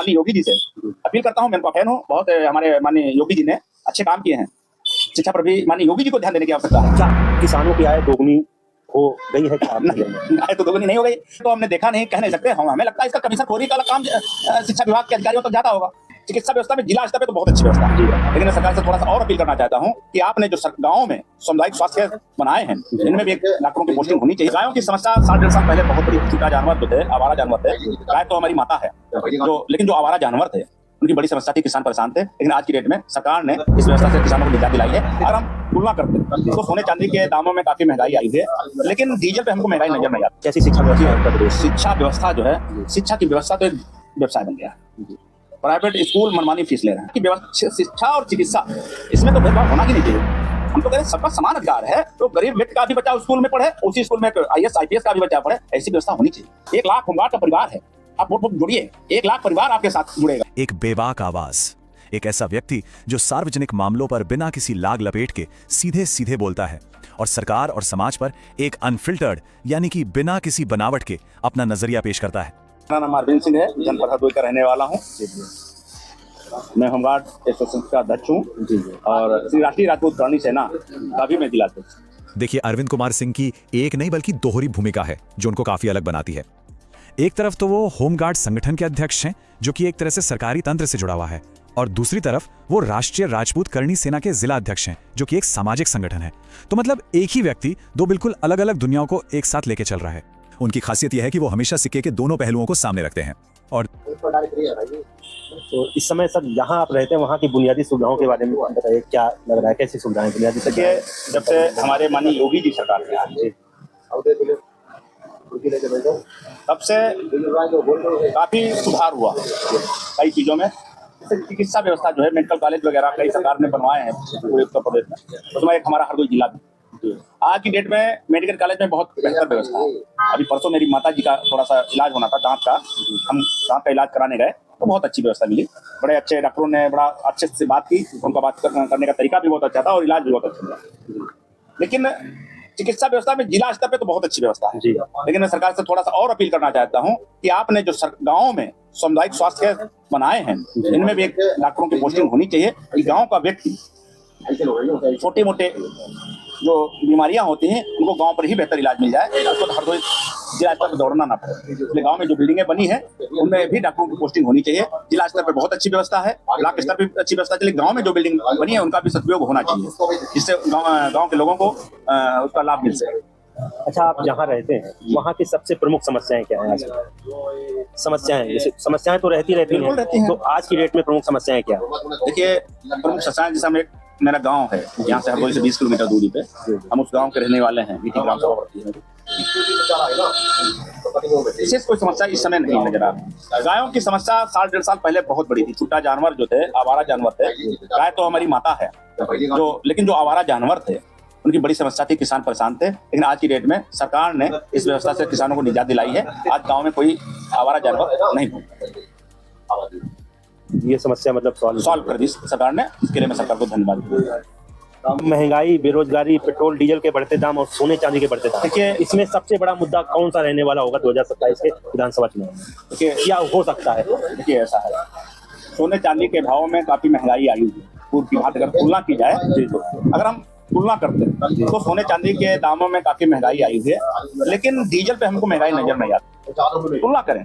माननीय योगी जी से अपील करता हूँ, मैं उनका फैन हूँ बहुत। हमारे माननीय योगी जी ने अच्छे काम किए हैं, शिक्षा पर भी माननीय योगी जी को ध्यान देने की आवश्यकता है। क्या किसानों की आय दोगुनी हो गई है क्या? आय तो दोगुनी नहीं हो गई, तो हमने देखा नहीं, कह नहीं सकते हम। हमें लगता है इसका कमीशन खोरी का काम शिक्षा विभाग के अधिकारियों तक जाता होगा। चिकित्सा व्यवस्था में जिला स्तर पे तो बहुत अच्छी व्यवस्था है, लेकिन सरकार से थोड़ा सा और अपील करना चाहता हूँ कि आपने जो गाँव में सामुदायिक स्वास्थ्य बनाए हैं, इनमें भी एक डॉक्टरों की पोस्टिंग होनी चाहिए। गायों की समस्या 60-1.5 साल पहले बहुत बड़ी छोटा जानवर जो थे, आवारा जानवर थे। गाय तो हमारी माता है, लेकिन जो आवारा जानवर थे उनकी बड़ी समस्या थी, किसान परेशान थे। लेकिन आज की डेट में सरकार ने इस व्यवस्था से किसानों को निजात दिलाई है। अगर हम तुलना करते हैं तो सोने चांदी के दामों में काफी महंगाई आई है, लेकिन डीजल पे हमको महंगाई नजर नहीं आती। कैसी शिक्षा व्यवस्था? शिक्षा व्यवस्था जो है, शिक्षा की व्यवस्था तो एक व्यवसाय बन गया है। प्राइवेट स्कूल मनमानी फीस ले रहे हैं। शिक्षा और चिकित्सा इसमें तो भेदभाव होना ही नहीं चाहिए। हम तो कह रहे हैं सबका समान अधिकार है, तो गरीब व्यक्ति का भी बच्चा स्कूल में पढ़े, उसी स्कूल में IAS IPS का भी बच्चा पढ़े, ऐसी व्यवस्था होनी चाहिए। 1 लाख होमगार्ड का परिवार है, आप वोट जुड़िए, 1 लाख परिवार आपके साथ जुड़ेगा। एक बेबाक आवाज, एक ऐसा व्यक्ति जो सार्वजनिक मामलों पर बिना किसी लाग लपेट के सीधे सीधे बोलता है और सरकार और समाज पर एक अनफिल्टर्ड यानी कि बिना किसी बनावट के अपना नजरिया पेश करता है। मेरा नाम अरविंद सिंह है, जनपद हरदोई का रहने वाला हूँ। मैं होमगार्ड एसोसिएशन का अध्यक्ष हूँ और श्री राष्ट्रीय राजपूत करणी सेना का भी मैं जिला अध्यक्ष। देखिए, अरविंद कुमार सिंह की एक नहीं बल्कि दोहरी भूमिका है जो उनको काफी अलग बनाती है। एक तरफ तो वो होमगार्ड संगठन के अध्यक्ष हैं, जो कि एक तरह से सरकारी तंत्र से जुड़ा हुआ है, और दूसरी तरफ वो राष्ट्रीय राजपूत करणी सेना के जिला अध्यक्ष हैं, जो कि एक सामाजिक संगठन है। तो मतलब एक ही व्यक्ति दो बिल्कुल अलग अलग दुनियाओं को एक साथ लेके चल रहा है। उनकी खासियत यह है कि वो हमेशा सिक्के के दोनों पहलुओं को सामने रखते हैं। और तो इस समय सर जहाँ आप रहते हैं वहाँ की बुनियादी सुविधाओं के बारे में बताइए, क्या लग रहा है, कैसी सुविधाएं बुनियादी? देखिए, जब से हमारे माननीय योगी जी सरकार में आई तब से काफी सुधार हुआ कई चीजों में। चिकित्सा व्यवस्था जो है, मेडिकल कॉलेज वगैरह कई सरकार ने बनवाए हैं पूरे उत्तर प्रदेश में, उसमें एक हमारा हरदोई जिला भी। आज की डेट में मेडिकल कॉलेज में बहुत बेहतर व्यवस्था है। अभी परसों मेरी माता जी का थोड़ा सा इलाज होना था, दांत का, हम दांत का इलाज कराने गए तो बहुत अच्छी व्यवस्था मिली। बड़े अच्छे डॉक्टरों ने बड़ा अच्छे से बात की, उनका बात करने का तरीका भी बहुत अच्छा था और इलाज भी बहुत अच्छा मिला। लेकिन चिकित्सा व्यवस्था में जिला स्तर पे तो बहुत अच्छी व्यवस्था है, लेकिन मैं सरकार से थोड़ा सा और अपील करना चाहता हूँ कि आपने जो गाँव में सामुदायिक स्वास्थ्य बनाए हैं, इनमें भी एक डॉक्टरों की पोस्टिंग होनी चाहिए कि गाँव का व्यक्ति छोटे मोटे जो बीमारियां होती हैं उनको गांव पर ही बेहतर इलाज मिल जाए, उसको हरदोई जिला स्तर पर दौड़ना ना पड़े। इसलिए गांव में जो बिल्डिंगें बनी है उनमें भी डॉक्टरों की पोस्टिंग होनी चाहिए। जिला स्तर पर बहुत अच्छी व्यवस्था है, ब्लॉक स्तर पर अच्छी व्यवस्था है, गांव में जो बिल्डिंग बनी है उनका भी सदुपयोग होना चाहिए, जिससे गाँव के लोगों को उसका लाभ मिल सके। अच्छा, आप जहाँ रहते हैं वहाँ की सबसे प्रमुख समस्याएं क्या हैं? समस्याएं तो रहती हैं, तो आज की डेट में प्रमुख समस्याएं क्या है? देखिए, प्रमुख समस्याएं, जैसे मेरा गांव है यहाँ से हरदोई से 20 किलोमीटर दूरी पे, हम उस गांव के रहने वाले हैं। ग्राम सभा पड़ती है, विशेष कोई समस्या इस समय नहीं नजर आ रही। गायों की समस्या 60-1.5 साल पहले बहुत बड़ी थी। छोटा जानवर जो थे, आवारा जानवर थे। गाय तो हमारी माता है, लेकिन जो आवारा जानवर थे उनकी बड़ी समस्या थी, किसान परेशान थे। लेकिन आज की डेट में सरकार ने इस व्यवस्था से किसानों को निजात दिलाई है। आज गाँव में कोई आवारा जानवर नहीं घूमता। ये समस्या मतलब सॉल्व कर दी सरकार ने, इसके लिए मैं सरकार को धन्यवाद दूंगा। महंगाई, बेरोजगारी, पेट्रोल डीजल के बढ़ते दाम और सोने चांदी के बढ़ते दाम, देखिए इसमें सबसे बड़ा मुद्दा कौन सा रहने वाला होगा 2027 के विधानसभा चुनाव में? देखिए, क्या हो सकता है? देखिए, ऐसा है, सोने चांदी के भाव में काफी महंगाई आई है। पूर्व की बात अगर तुलना की जाए, अगर हम तुलना करते हैं तो सोने चांदी के दामों में काफी महंगाई आई है, लेकिन डीजल पे हमको महंगाई नजर नहीं आती। तुलना करें,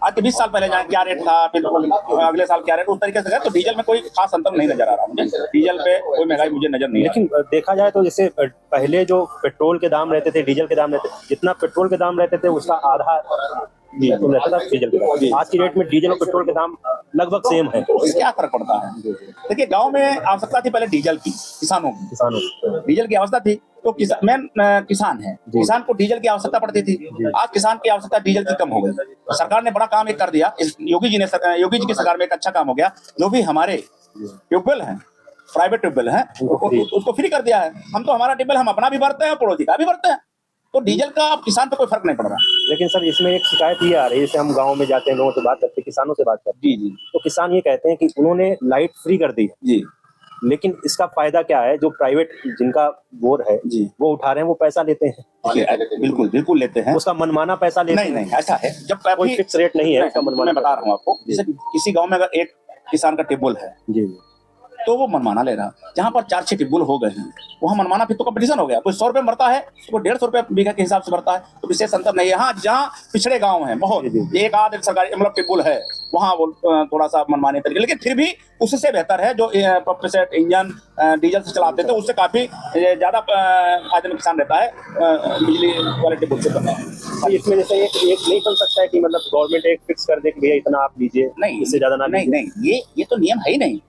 आज के 20 साल पहले जहाँ क्या रेट था, फिर अगले साल क्या रेट, उस तरीके से तो डीजल में कोई खास अंतर नहीं नजर आ रहा मुझे। डीजल पे कोई महंगाई मुझे नजर नहीं। लेकिन देखा जाए तो जैसे पहले जो पेट्रोल के दाम रहते थे, डीजल के दाम रहते, जितना पेट्रोल के दाम रहते थे उसका आधा रहता था डीजल के दाम। आज की डेट में डीजल और पेट्रोल के दाम लगभग सेम है, क्या फर्क पड़ता है? देखिए, गाँव में आवश्यकता थी पहले डीजल की, किसानों डीजल की आवश्यकता थी, तो किसान है, किसान को डीजल की आवश्यकता पड़ती थी। आज किसान की आवश्यकता डीजल की कम हो गई। सरकार ने बड़ा काम एक कर दिया, योगी जी की सरकार में एक अच्छा काम हो गया। जो भी हमारे ट्यूबवेल हैं, प्राइवेट ट्यूबवेल हैं, उसको फ्री कर दिया है। हम तो हमारा ट्यूबवेल हम अपना भी भरते हैं, पड़ोसी का भी भरते हैं, तो डीजल का अब किसान पे कोई फर्क नहीं पड़ रहा। लेकिन सर, इसमें एक शिकायत ये आ रही है, जैसे हम गाँव में जाते हैं, लोगों से बात करते हैं, किसानों से बात करते हैं, जी, तो किसान ये कहते हैं कि उन्होंने लाइट फ्री कर दी जी, लेकिन इसका फायदा क्या है? जो प्राइवेट जिनका बोर है जी। वो उठा रहे हैं, वो पैसा लेते हैं, देखिए, बिल्कुल बिल्कुल लेते हैं। उसका मनमाना पैसा लेते नहीं हैं। नहीं, ऐसा है जब कोई कभी फिक्स रेट नहीं है उसका मनमाना। मैं बता रहा हूँ आपको, जैसे किसी गांव में अगर एक किसान का टिब्बल है जी तो वो मनमाना ले रहा। जहाँ पर 4-6 टिब्बल हो गए हैं वहाँ मनमाना, फिर तो कंपटीशन हो गया। कोई 100 रुपये मरता है, कोई 150 रुपये बीघा के हिसाब से मरता है, तो विशेष अंतर नहीं है। हाँ, जहाँ पिछड़े गांव हैं बहुत, एक आध सरकारी मतलब टिब्बल है, वहाँ वो थोड़ा सा मनमाने तरीके, लेकिन फिर भी उससे बेहतर है जो पंप सेट इंजन डीजल से चलाते थे, उससे काफी ज्यादा फायदे में किसान रहता है बिजली वाले टिब्बल से बनता है। तो इसमें जैसे एक नहीं बन सकता है कि मतलब गवर्नमेंट एक फिक्स कर दे कि भैया इतना आप लीजिए, नहीं, इससे ज्यादा ना नहीं लीजिए। नहीं, ये तो नियम है ही नहीं।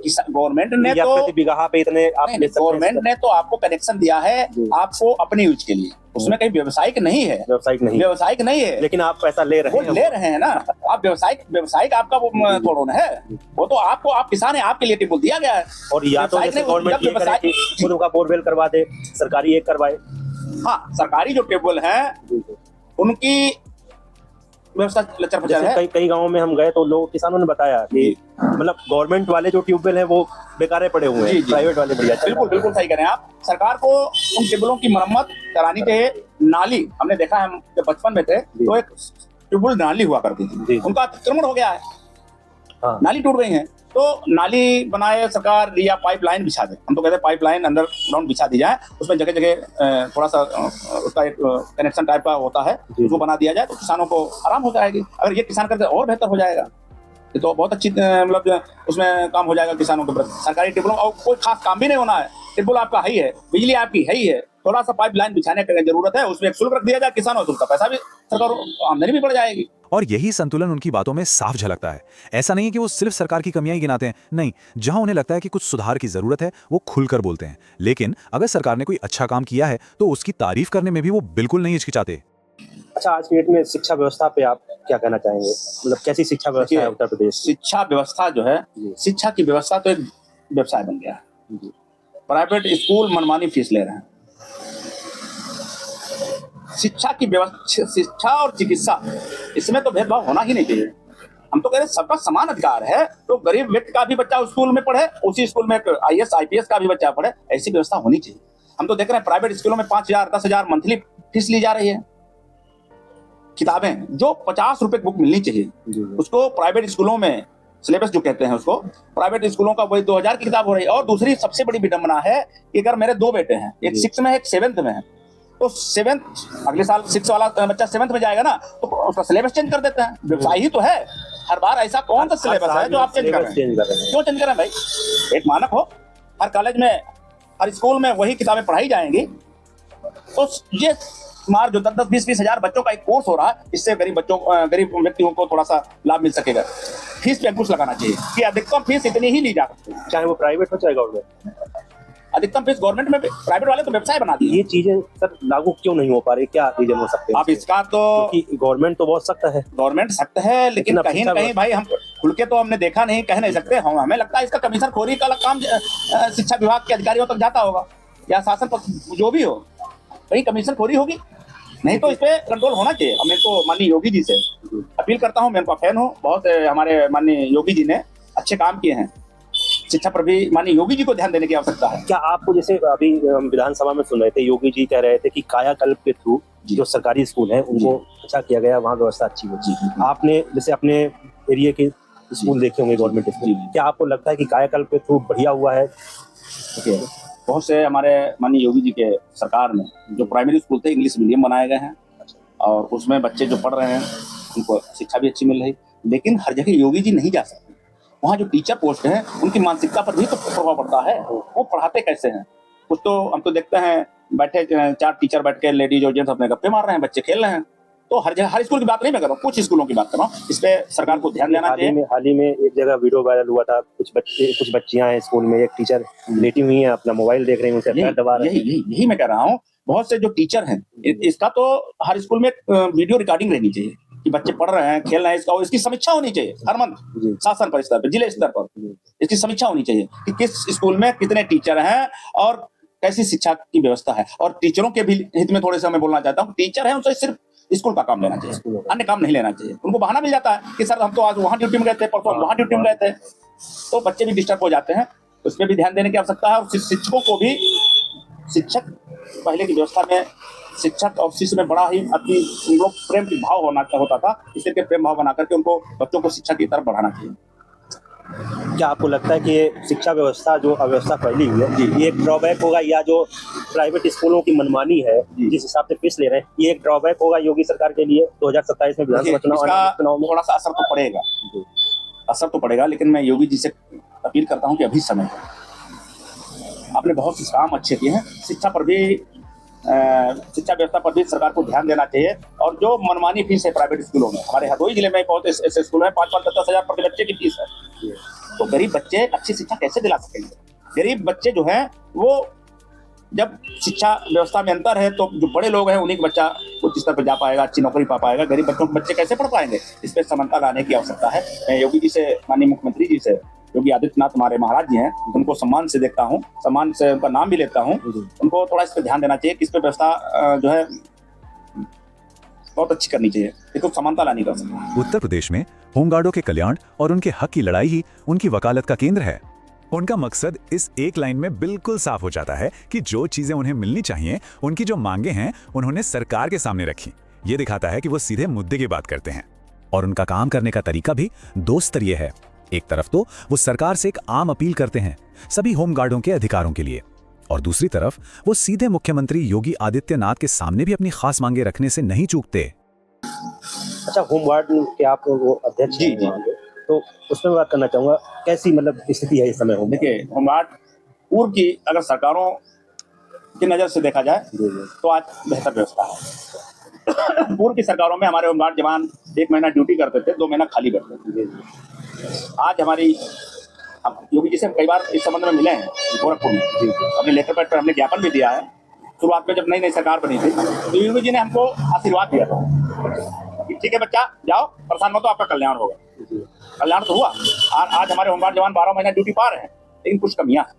गवर्नमेंट ने या तो प्रति बीघा पे इतने आप ले सकते हैं। गवर्नमेंट ने तो आपको कनेक्शन दिया है आपको अपने यूज के लिए, उसमें कहीं व्यवसायिक नहीं है, व्यावसायिक नहीं, व्यवसायिक नहीं है। लेकिन आप पैसा ले रहे वो हैं। ले रहे हैं ना, आप व्यवसायिक आपका वो थोड़ा ना है, वो तो आपको, आप किसान है, आपके लिए टिब्बल दिया गया है। और या तो जैसे गवर्नमेंट ये करे कि खुद उनका बोरवेल करवा दे, सरकारी एक करवाए। हाँ, सरकारी जो टिब्बल है उनकी व्यवस्था लचर पचर जैसे है। कई गांवों में हम गए तो लोग किसानों ने बताया कि मतलब गवर्नमेंट वाले जो ट्यूबवेल हैं वो बेकारे पड़े हुए हैं, प्राइवेट वाले बढ़िया। बिल्कुल बिल्कुल सही कह रहे हैं आप। सरकार को उन टिब्बलों की मरम्मत करानी चाहिए। नाली हमने देखा है, हम जब बचपन में थे तो एक ट्यूबवेल नाली हुआ करती थी, उनका अतिक्रमण हो गया है। हाँ। नाली टूट गई है, तो नाली बनाए सरकार, या पाइपलाइन बिछा दे, हम तो कहते हैं पाइपलाइन अंडरग्राउंड बिछा दी जाए, उसमें जगह जगह थोड़ा सा उसका एक कनेक्शन टाइप का होता है, उसको बना दिया जाए तो किसानों को आराम हो जाएगी। अगर ये किसान करते और बेहतर हो जाएगा, ये तो बहुत अच्छी मतलब उसमें काम हो जाएगा किसानों के प्रति। सरकारी टिब्बलों और कोई खास काम भी नहीं होना है, टिब्बल आपका है ही है, बिजली आपकी है ही है, थोड़ा सा पाइपलाइन बिछाने की जरूरत है, उसमें एक शुल्क रख दिया जाए, किसानों का पैसा भी, सरकार आमदनी भी बढ़ जाएगी। और यही संतुलन उनकी बातों में साफ झलकता है। ऐसा नहीं है कि वो सिर्फ सरकार की कमियां ही गिनाते हैं, नहीं, जहां उन्हें लगता है कि कुछ सुधार की जरूरत है वो खुलकर बोलते हैं। लेकिन अगर सरकार ने कोई अच्छा काम किया है तो उसकी तारीफ करने में भी वो बिल्कुल नहीं हिचकिचाते। अच्छा, आज की डेट में शिक्षा व्यवस्था पे आप क्या कहना चाहेंगे? मतलब कैसी शिक्षा व्यवस्था है उत्तर प्रदेश? शिक्षा व्यवस्था जो है, शिक्षा की व्यवस्था तो एक व्यवसाय बन गया है। प्राइवेट स्कूल मनमानी फीस ले रहे हैं। शिक्षा की व्यवस्था, शिक्षा और चिकित्सा, इसमें तो भेदभाव होना ही नहीं चाहिए। हम तो कह रहे हैं सबका समान अधिकार है, तो गरीब व्यक्ति का भी बच्चा उस स्कूल में पढ़े, उसी स्कूल में IAS IPS का भी बच्चा पढ़े, ऐसी व्यवस्था होनी चाहिए। हम तो देख रहे हैं प्राइवेट स्कूलों में 5,000 10,000 मंथली फीस ली जा रही है। किताबें जो 50 रुपए बुक मिलनी चाहिए, उसको प्राइवेट स्कूलों में सिलेबस जो कहते हैं उसको, प्राइवेट स्कूलों का वही 2,000 की किताब हो रही है। और दूसरी सबसे बड़ी विडंबना है कि अगर मेरे 2 बेटे हैं, एक 6th में है, एक 7th में है, तो 7th अगले साल 6 वाला बच्चा 7th में जाएगा ना, तो उसका सिलेबस चेंज कर देते हैं। व्यवसाय ही तो है, हर बार ऐसा कौन सा सिलेबस है जो आप चेंज कर रहे हैं? क्यों चेंज कर रहे हैं भाई? एक मानक हो, हर कॉलेज में, हर स्कूल में वही किताबें पढ़ाई जाएंगी। तो ये मार जो 10-10 20-20 हजार बच्चों का एक कोर्स हो रहा है, इससे गरीब व्यक्तियों को थोड़ा सा लाभ मिल सकेगा। फीस पे अंकुश लगाना चाहिए कि अधिकतम फीस इतनी ही ली जा सकती है, चाहे वो प्राइवेट हो चाहे गवर्नमेंट। अधिकतम फीस गवर्नमेंट में, प्राइवेट वाले तो व्यवसाय बना दिए। ये चीजें सर लागू क्यों नहीं हो पा रही? क्या रीजन हो सकते हैं? अब इसका तो गवर्नमेंट तो बहुत सख्त है, गवर्नमेंट सख्त है, लेकिन कहीं ना कहीं भाई हम खुल के तो हमने देखा नहीं, कह नहीं सकते। हमें लगता है इसका कमीशन खोरी का काम शिक्षा विभाग के अधिकारियों तक जाता होगा, या शासन जो भी हो, कहीं कमीशन खोरी होगी। नहीं तो इस पे कंट्रोल होना चाहिए। मैं तो माननीय योगी जी से अपील करता हूँ, मैं उनका फैन हूँ बहुत, हमारे माननीय योगी जी ने अच्छे काम किए हैं, शिक्षा पर भी माननीय योगी जी को ध्यान देने की आवश्यकता है। क्या आपको, जैसे अभी हम विधानसभा में सुन रहे थे, योगी जी कह रहे थे कि कायाकल्प के थ्रू जो सरकारी स्कूल है उनको अच्छा किया गया, वहाँ व्यवस्था अच्छी होती है। आपने जैसे अपने एरिया के स्कूल देखे होंगे गवर्नमेंट स्कूल, क्या आपको लगता है कि कायाकल्प के थ्रू बढ़िया हुआ है? बहुत से हमारे माननीय योगी जी के सरकार में जो प्राइमरी स्कूल थे इंग्लिश मीडियम बनाए गए हैं, और उसमें बच्चे जो पढ़ रहे हैं उनको शिक्षा भी अच्छी मिल रही। लेकिन हर जगह योगी जी नहीं जा सकते, वहाँ जो टीचर पोस्ट हैं उनकी मानसिकता पर भी तो प्रभाव पड़ता है। वो पढ़ाते कैसे हैं? कुछ तो हम तो देखते हैं बैठे 4 टीचर बैठ के लेडीज और जेंट्स अपने गप्पे मार रहे हैं, बच्चे खेल रहे हैं। तो हर जगह, हर स्कूल की बात नहीं मैं कर रहा हूँ, कुछ स्कूलों की बात कर रहा हूँ। इस पे सरकार को ध्यान देना चाहिए। हाल ही में एक जगह वीडियो वायरल हुआ था, कुछ बच्चियां हैं स्कूल में, एक टीचर लेटी हुई है, अपना मोबाइल देख रही है, उनसे पैर दबा रहे हैं। यही मैं कह रहा हूँ, बहुत से जो टीचर हैं, इसका तो हर स्कूल में वीडियो रिकॉर्डिंग रहनी चाहिए कि बच्चे पढ़ रहे हैं, खेल रहे हैं, इसका इसकी समीक्षा होनी चाहिए हर मंथ, शासन पर स्तर पर, जिले स्तर पर इसकी समीक्षा होनी चाहिए कि किस स्कूल में कितने टीचर हैं और कैसी शिक्षा की व्यवस्था है। और टीचरों के भी हित में थोड़े से मैं बोलना चाहता हूँ, टीचर है उनसे सिर्फ स्कूल का काम लेना चाहिए, अन्य काम नहीं लेना चाहिए। उनको बहाना मिल जाता है कि सर हम तो आज वहाँ ड्यूटी में गए थे, परसों वहाँ ड्यूटी में गए थे, तो बच्चे भी डिस्टर्ब हो जाते हैं। उस पर भी ध्यान देने की आवश्यकता है। और शिक्षकों को भी, शिक्षक पहले की व्यवस्था में शिक्षक और शिष्य में बड़ा ही अति उन लोग प्रेम की भाव होता था। इस तरह के प्रेम भाव बना करके उनको बच्चों को शिक्षा की तरफ बढ़ाना चाहिए। क्या आपको लगता है कि ये शिक्षा व्यवस्था जो अव्यवस्था फैली हुई है, ये एक ड्रॉबैक होगा, या जो प्राइवेट स्कूलों की मनमानी है जिस हिसाब से फीस ले रहे हैं, ये एक ड्रॉबैक होगा योगी सरकार के लिए 2027 में विधानसभा चुनाव में? थोड़ा सा असर तो पड़ेगा, असर तो पड़ेगा, लेकिन मैं योगी जी से अपील करता हूँ कि अभी समय है। आपने बहुत से काम अच्छे किए हैं, शिक्षा पर भी, शिक्षा व्यवस्था पर भी सरकार को ध्यान देना चाहिए। और जो मनमानी फीस है प्राइवेट स्कूलों में, हमारे हरदोई जिले में बहुत ऐसे स्कूल है 5-5, 10-10 हजार प्रति बच्चे की फीस है। तो गरीब बच्चे अच्छी शिक्षा कैसे दिला सकेंगे? गरीब बच्चे जो हैं वो, जब शिक्षा व्यवस्था में अंतर है तो जो बड़े लोग हैं उन्हीं का बच्चा उच्च स्तर पर जा पाएगा, अच्छी नौकरी पा पाएगा। गरीब बच्चों के बच्चे कैसे पढ़ पाएंगे? इस पर समानता लाने की आवश्यकता है। मैं योगी जी से, माननीय मुख्यमंत्री जी से, योगी आदित्यनाथ हमारे महाराज जी हैं, उनको सम्मान से देखता हूँ, सम्मान से उनका नाम भी लेता हूँ। उनको थोड़ा इस पर ध्यान देना चाहिए कि इस पर व्यवस्था जो है बहुत अच्छी करनी चाहिए, इसको समानता लानी कर सकते। उत्तर प्रदेश में होमगार्डों के कल्याण और उनके हक की लड़ाई ही उनकी वकालत का केंद्र है। उनका मकसद इस एक लाइन में बिल्कुल साफ हो जाता है कि जो चीजें उन्हें मिलनी चाहिए, उनकी जो मांगे हैं, उन्होंने सरकार के सामने रखी। ये दिखाता है कि वो सीधे मुद्दे की बात करते हैं और उनका काम करने का तरीका भी दो स्तरीय है। एक तरफ तो वो सरकार से एक आम अपील करते हैं सभी होमगार्डों के अधिकारों के लिए, और दूसरी तरफ वो सीधे मुख्यमंत्री योगी आदित्यनाथ के सामने भी अपनी खास मांगे रखने से नहीं चूकते। अच्छा, होमगार्ड के आप वो अध्यक्ष जी, हैं, तो उसमें बात करना चाहूंगा, कैसी मतलब स्थिति है इस समय होम? देखिए, होमगार्ड पूर्व की अगर सरकारों की नज़र से देखा जाए तो आज बेहतर व्यवस्था है। पूर्व की सरकारों में हमारे होमगार्ड जवान 1 महीना ड्यूटी करते थे, 2 महीना खाली करते थे। आज हमारी, हम योगी जी से कई बार इस संबंध में मिले हैं गोरखपुर में, अपने लेटर पैड पर हमने ज्ञापन भी दिया है। शुरुआत में जब नई नई सरकार बनी थी तो योगी जी ने हमको आशीर्वाद दिया था कि ठीक है बच्चा, जाओ, परेशान मत हो, आपका कल्याण होगा। कल्याण तो हुआ। और आज हमारे होमगार्ड जवान 12 महीना ड्यूटी पा रहे हैं, लेकिन कुछ कमियां हैं।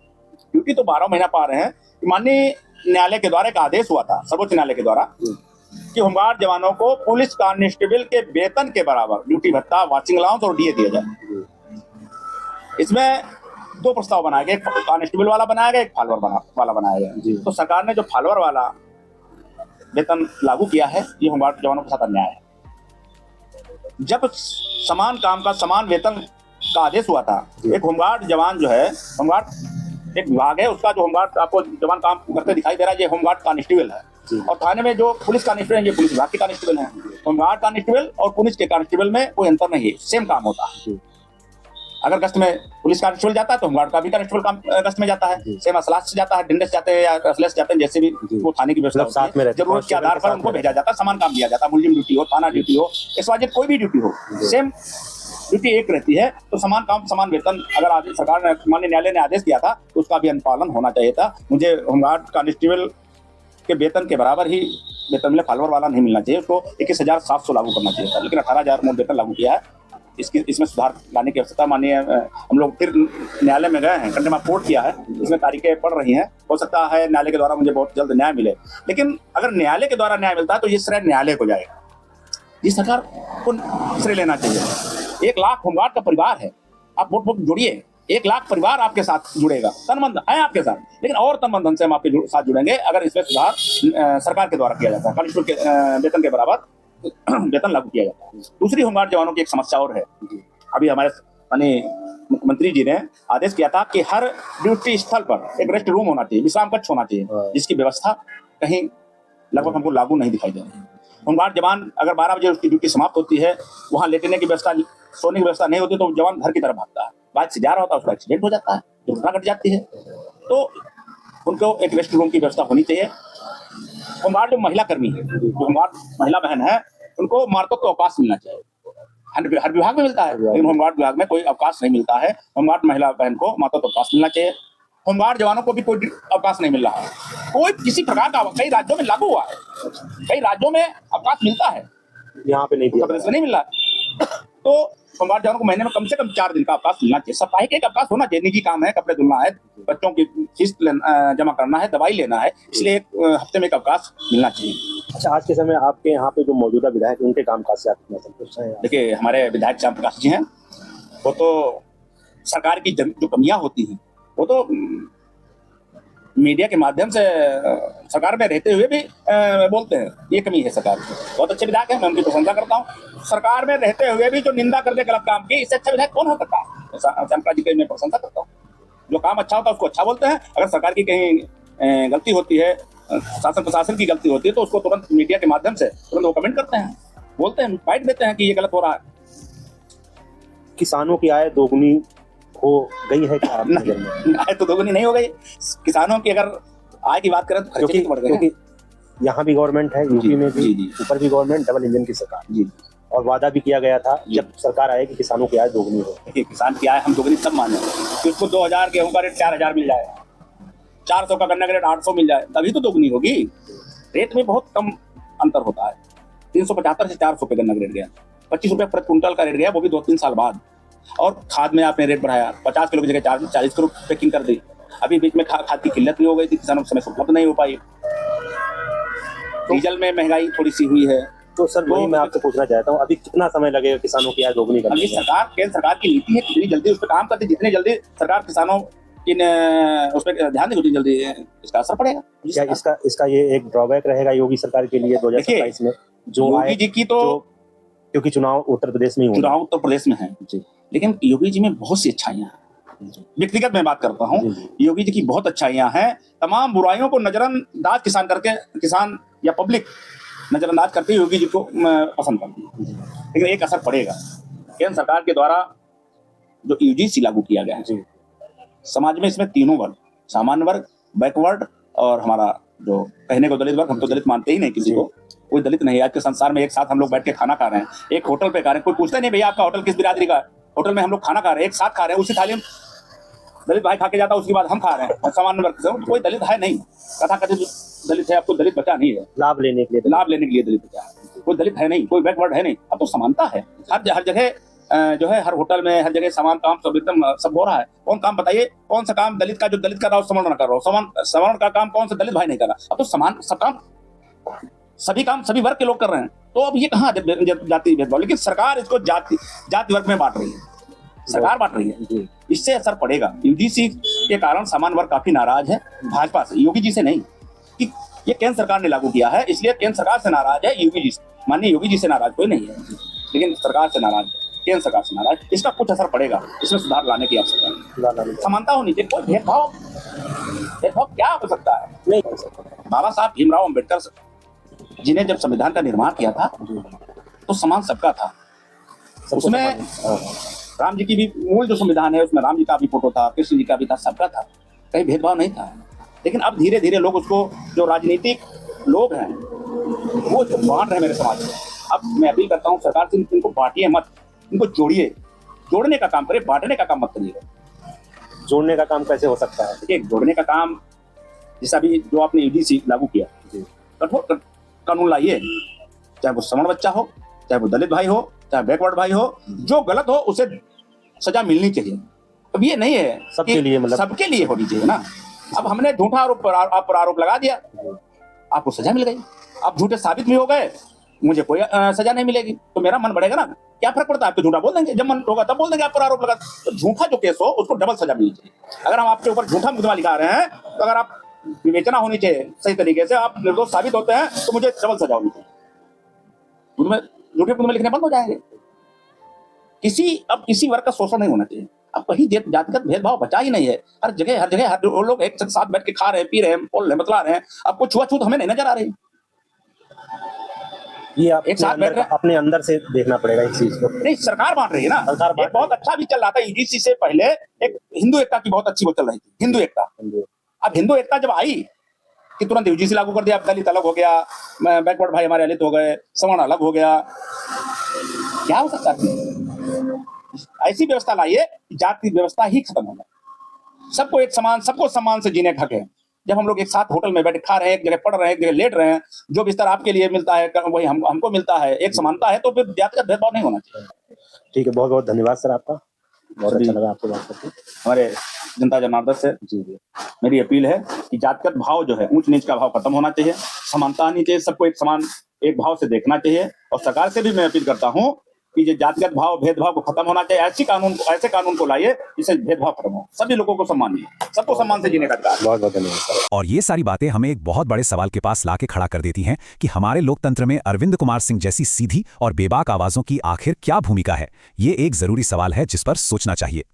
ड्यूटी तो 12 महीना पा रहे हैं। माननीय न्यायालय के द्वारा एक आदेश हुआ था, सर्वोच्च न्यायालय के द्वारा, कि होमगार्ड जवानों को पुलिस कांस्टेबल के वेतन के बराबर ड्यूटी भत्ता, वाचिंग अलाउंस और डीए दिया जाए। इसमें 2 प्रस्ताव बनाए गए, एक कांस्टेबल वाला बनाया गया, एक फॉलोअर वाला बनाया गया। तो सरकार ने जो फॉलोअर वाला वेतन लागू किया है, ये होमगार्ड जवानों के साथ अन्याय है। जब समान काम का समान वेतन का आदेश हुआ था, एक होमगार्ड जवान जो है, होमगार्ड एक विभाग है, उसका जो होमगार्ड आपको जवान काम करते दिखाई दे रहा है, ये होमगार्ड कांस्टेबल है। और थाने में जो पुलिस कांस्टेबल है, ये पुलिस विभाग के कांस्टेबल हैं। होमगार्ड कांस्टेबल और पुलिस के कांस्टेबल में कोई अंतर नहीं है, सेम काम होता है। अगर गश्त में पुलिस कांस्टेबल जाता है तो होमगार्ड का भी कांस्टेबल काम गश्त में जाता है, सेम असलास से जाता है, डंडे से जाते हैं या असले से जाते हैं, जैसे भी वो थाने की व्यवस्था साथ में जरूरत के आधार पर उनको भेजा जाता है, समान काम दिया जाता है। मुलजिम ड्यूटी हो, थाना ड्यूटी हो, इस वजह कोई भी ड्यूटी हो, सेम ड्यूटी एक रहती है। तो समान काम समान वेतन अगर आज सरकार ने, माननीय न्यायालय ने आदेश दिया था, तो उसका भी अनुपालन होना चाहिए था। मुझे होमगार्ड कांस्टेबल के वेतन के बराबर ही वेतन मिले, फॉलोअर वाला नहीं मिलना चाहिए। उसको 21,700 लागू करना चाहिए था, लेकिन 18,000 मूल वेतन लागू किया है। इसमें सुधार लाने की आवश्यकता। माननीय हम लोग फिर न्यायालय में गए हैं, कंटेम्प्ट ऑफ कोर्ट किया है, इसमें तारीखें पड़ रही हैं। हो सकता है न्यायालय के द्वारा मुझे बहुत जल्द न्याय मिले, लेकिन अगर न्यायालय के द्वारा न्याय मिलता है तो ये श्रेय न्यायालय को जाएगा, ये सरकार को श्रेय लेना चाहिए। 1 लाख होमगार्ड का परिवार है, आप वोट जोड़िए, 1 लाख परिवार आपके साथ जुड़ेगा, तनबंध है आपके साथ, लेकिन और तनबंधन से हम आपके साथ जुड़ेंगे अगर इसमें सुधार सरकार के द्वारा किया जाता है, कांस्टेबल के वेतन के बराबर वेतन लागू किया जाता है। दूसरी होमगार्ड जवानों की एक समस्या और है। अभी हमारे माननीय मुख्यमंत्री जी ने आदेश किया था कि हर ड्यूटी स्थल पर एक रेस्ट रूम होना चाहिए, विश्राम कक्ष होना चाहिए, जिसकी व्यवस्था कहीं लगभग हमको लागू नहीं दिखाई दे रही। होमगार्ड जवान अगर 12 बजे उसकी ड्यूटी समाप्त होती है, वहाँ लेटने की व्यवस्था, सोने की व्यवस्था नहीं होती, तो जवान घर की तरफ भागता है, बाइक से जा रहा होता है, उसका एक्सीडेंट हो जाता है, दुर्घटना घट जाती है। तो उनको एक रेस्ट रूम की व्यवस्था होनी चाहिए। होमगार्ड जो महिला कर्मी है, जो होमगार्ड महिला बहन है, उनको मार्को को अवकाश मिलना चाहिए। हर विभाग में मिलता है, लेकिन होमगार्ड विभाग में कोई अवकाश नहीं मिलता है। होमगार्ड महिला बहन को मार्को को अवकाश मिलना चाहिए। होमगार्ड जवानों को भी कोई अवकाश नहीं मिल रहा है, कोई किसी प्रकार का। कई राज्यों में लागू हुआ है, कई राज्यों में अवकाश मिलता है, यहाँ पे नहीं, उत्तर प्रदेश में नहीं मिल रहा है। तो होमगार्ड जवानों को महीने में कम से कम 4 दिन का अवकाश मिलना चाहिए। साप्ताहिक एक अवकाश होना चाहिए। निजी काम है, कपड़े धुलना है, बच्चों की फीस जमा करना है, दवाई लेना है, इसलिए 1 हफ्ते में एक अवकाश मिलना चाहिए। अच्छा, आज के समय आपके यहाँ पे जो मौजूदा विधायक, उनके कामकाज से आप कितना संतुष्ट हैं? देखिए, हमारे विधायक श्याम प्रकाश जी हैं, वो तो सरकार की जो कमियां होती हैं वो तो मीडिया के माध्यम से सरकार में रहते हुए भी बोलते हैं। ये कमी है सरकार की। बहुत अच्छे विधायक हैं, मैं उनकी प्रशंसा करता हूँ। सरकार में रहते हुए भी जो निंदा कर दे गलत काम की, इससे अच्छा विधायक कौन हो सकता है? श्यामप्रकाश जी की मैं प्रशंसा करता हूँ। जो काम अच्छा होता है उसको अच्छा बोलते हैं। अगर सरकार की कहीं गलती होती है, शासन प्रशासन की गलती होती है, तो उसको तुरंत मीडिया के माध्यम से तुरंत वो कमेंट करते हैं, बोलते हैं, बाइट देते हैं कि ये गलत हो रहा है। किसानों की आय दोगुनी हो गई है क्या आपकी नजर में? आय तो दोगुनी नहीं हो गई। किसानों की अगर आय की बात करें तो खर्चे तो बढ़ गए हैं। क्योंकि यहाँ भी गवर्नमेंट है, यूपी में भी, जी। ऊपर भी गवर्नमेंट, डबल इंजन की सरकार। जी। और वादा भी किया गया था जब सरकार आएगी किसानों की आय दोगुनी हो। देखिए, किसान की आय हम दोगुनी तब माने कि उसको 2000 गेहूं का रेट 4000 मिल जाए, 400 का गन्ना का रेट 800 मिल जाए, तभी तो दोगुनी होगी। रेट में बहुत कम अंतर होता है। 375 से 400 पे गन्ना का रेट गया, 25 रुपये प्रति कुंटल का रेट गया, वो भी 2-3 साल बाद। और खाद में आपने रेट बढ़ाया, 50 किलो की जगह 40 किलो पैकिंग कर दी। अभी बीच में खाद की किल्लत भी हो गई थी, किसानों को समय से उपलब्ध नहीं हो पाई। डीजल में महंगाई थोड़ी सी हुई है। तो सर वही मैं आपसे पूछना चाहता हूँ, अभी कितना समय लगेगा किसानों की आय दोगुनी करने अभी में? सरकार, केंद्र सरकार की नीति है, कितनी जल्दी उस पर काम करती, जितनी जल्दी सरकार किसानों इन उस पर ध्यान देगी, उतनी जल्दी इसका असर पड़ेगा। क्या इसका ये एक ड्रॉबैक रहेगा योगी सरकार के लिए 2027 में? जो योगी जी की तो क्योंकि चुनाव उत्तर प्रदेश में ही चुनाव उत्तर प्रदेश में है जी, लेकिन योगी जी में बहुत सी अच्छाइयां हैं। व्यक्तिगत मैं बात करता हूँ, योगी जी की बहुत अच्छाइयां हैं। तमाम बुराइयों को नजरअंदाज किसान या पब्लिक नजरअंदाज करके योगी जी को पसंद करती है। लेकिन एक असर पड़ेगा, केंद्र सरकार के द्वारा जो यूजीसी लागू किया गया है, समाज में इसमें तीनों वर्ग, सामान्य वर्ग, बैकवर्ड और हमारा जो कहने को दलित वर्ग, हम तो दलित मानते ही नहीं किसी को, कोई दलित नहीं। आज के संसार में एक साथ हम लोग बैठ के खाना खा रहे हैं, एक होटल पे खा रहे हैं, कोई पूछता नहीं भैया आपका होटल किस बिरादरी का है। होटल में हम लोग खाना खा रहे हैं, एक साथ खा रहे हैं, उसी थाली में दलित भाई खा के जाता है, उसके बाद हम खा रहे हैं सामान्य वर्ग से। कोई दलित है नहीं, कथा कथित दलित है, आपको दलित बचा नहीं है, लाभ लेने के लिए दलित बचा है। कोई दलित है नहीं, कोई बैकवर्ड है नहीं। अब तो समानता है हर जगह, जो है हर होटल में हर जगह समान काम सब एकदम सब हो रहा है। कौन काम बताइए, कौन सा काम दलित का जो दलित कर रहा है सवर्ण कर रहा हो, सवर्ण का काम कौन सा दलित भाई नहीं कर रहा। अब तो समान सब काम, सभी काम सभी वर्ग के लोग कर रहे हैं। तो अब ये कहाँ जाति भेदभाव? लेकिन सरकार इसको जाति वर्ग में बांट रही है, सरकार बांट रही है। इससे असर पड़ेगा। यूजीसी के कारण सामान्य वर्ग काफी नाराज है भाजपा से, योगी जी से नहीं। कि ये केंद्र सरकार ने लागू किया है, इसलिए केंद्र सरकार से नाराज है योगी जी से। माननीय योगी जी से नाराज कोई नहीं है, लेकिन सरकार से नाराज है, केंद्र सरकार से नाराज। इसका कुछ असर पड़ेगा, इसमें सुधार लाने की आवश्यकता है। समानता होनी चाहिए, कोई भेदभाव क्या हो सकता है? नहीं हो सकता। बाबा साहब भीमराव अम्बेडकर जिन्हें जब संविधान का निर्माण किया था तो समान सबका था। उसमें राम जी की भी मूल जो संविधान है उसमें राम जी का भी फोटो था, कृष्ण जी का भी था, सबका था, कहीं भेदभाव नहीं था। लेकिन अब धीरे धीरे लोग उसको, जो राजनीतिक लोग हैं वो इसको बांट रहे हैं मेरे समाज में। अब मैं अपील करता हूँ सरकार से, इनको बांटिए मत, इनको जोड़िए। जोड़ने का काम करिए, बांटने का काम मत करिएगा। जोड़ने का काम कैसे हो सकता है? देखिए, जोड़ने का काम जैसा अभी जो आपने यूजीसी लागू किया, कठोर कानून लाइए, चाहे वो सवर्ण बच्चा हो, चाहे वो दलित भाई हो, चाहे बैकवर्ड भाई हो, जो गलत हो उसे सजा मिलनी चाहिए। अब ये नहीं है सबके लिए, मतलब सबके लिए होनी चाहिए ना। अब हमने झूठा आरोप लगा दिया, आपको सजा मिल गई। आप झूठे साबित भी हो गए, मुझे कोई सजा नहीं मिलेगी, तो मेरा मन बढ़ेगा ना। क्या फर्क पड़ता है? आप तो झूठा बोल देंगे, जब मन होगा तब बोल देंगे आप पर आरोप लगा। तो झूठा जो केस हो उसको डबल सजा मिलनी चाहिए। अगर हम आपके ऊपर झूठा मुकदमा लिखा रहे हैं तो अगर आप विवेचना होनी चाहिए सही तरीके से, आप निर्दोष साबित होते हैं तो मुझे डबल सजा होनी चाहिए। झूठे मुकदमे लिखने बंद हो जाएंगे। किसी वर्ग का शोषण नहीं होना चाहिए। अब कहीं जातिगत भेदभाव बचा ही नहीं है। हर जगह हर लोग एक साथ बैठ के खा रहे हैं, पी रहे हैं, बोल रहे हैं, बतला रहे हैं। आपको छुआछूत हमें नहीं नजर आ रही। ये एक साथ अपने अंदर से देखना पड़ेगा इस चीज को। नहीं, सरकार बांट रही है ना। एक बहुत अच्छा भी चल रहा था यूजीसी से पहले, एक हिंदू एकता की बहुत अच्छी वो चल रही थी, हिंदू एकता। अब हिंदू एकता जब आई कि तुरंत यूजीसी लागू कर दिया, दलित अलग हो गया, बैकवर्ड भाई हमारे दलित हो गए, सवर्ण अलग हो गया। क्या हो सकता है? ऐसी व्यवस्था लाइए, जाति व्यवस्था ही खत्म हो जाए। सबको एक समान, सबको सम्मान से जीने का हक है। जब हम लोग एक साथ होटल में बैठे खा रहे हैं, एक जगह पढ़ रहे हैं, एक जगह लेट रहे हैं, जो बिस्तर आपके लिए मिलता है वही हमको मिलता है, एक समानता है, तो फिर जातिगत भेदभाव नहीं होना चाहिए। ठीक है, बहुत बहुत धन्यवाद सर आपका, बहुत अच्छा लगा आपसे बात करके। हमारे जनता जनार्दन से जी मेरी अपील है कि जातिगत भाव जो है, ऊंच नीच का भाव खत्म होना चाहिए, समानता आनी चाहिए, सबको एक समान एक भाव से देखना चाहिए। और सरकार से भी मैं अपील करता हूँ कि जो जातिगत भाव भेदभाव को खत्म होना चाहिए, ऐसे कानून को लाइए जिससे भेदभाव खत्म हो, सभी लोगों को सम्मान दिए, सबको सम्मान से जीने का अधिकार। बहुत बहुत धन्यवाद सर। और ये सारी बातें हमें एक बहुत बड़े सवाल के पास लाके खड़ा कर देती हैं कि हमारे लोकतंत्र में अरविंद कुमार सिंह जैसी सीधी और बेबाक आवाजों की आखिर क्या भूमिका है। ये एक जरूरी सवाल है जिस पर सोचना चाहिए।